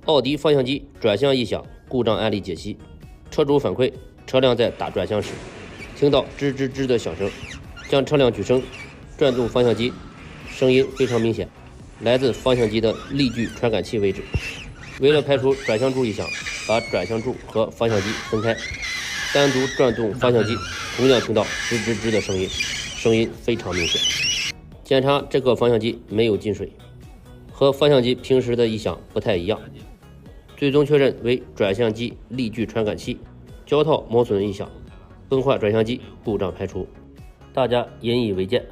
奥迪方向机转向异响故障案例解析。车主反馈，车辆在打转向时，听到吱吱吱的响声，将车辆举升，转动方向机，声音非常明显，来自方向机的力矩传感器位置。为了排除转向柱异响，把转向柱和方向机分开，单独转动方向机，同样听到吱吱吱的声音，声音非常明显。检查这个方向机没有进水，和方向机平时的异响不太一样，最终确认为转向机力矩传感器胶套磨损异响，更换转向机故障排除。大家引以为鉴。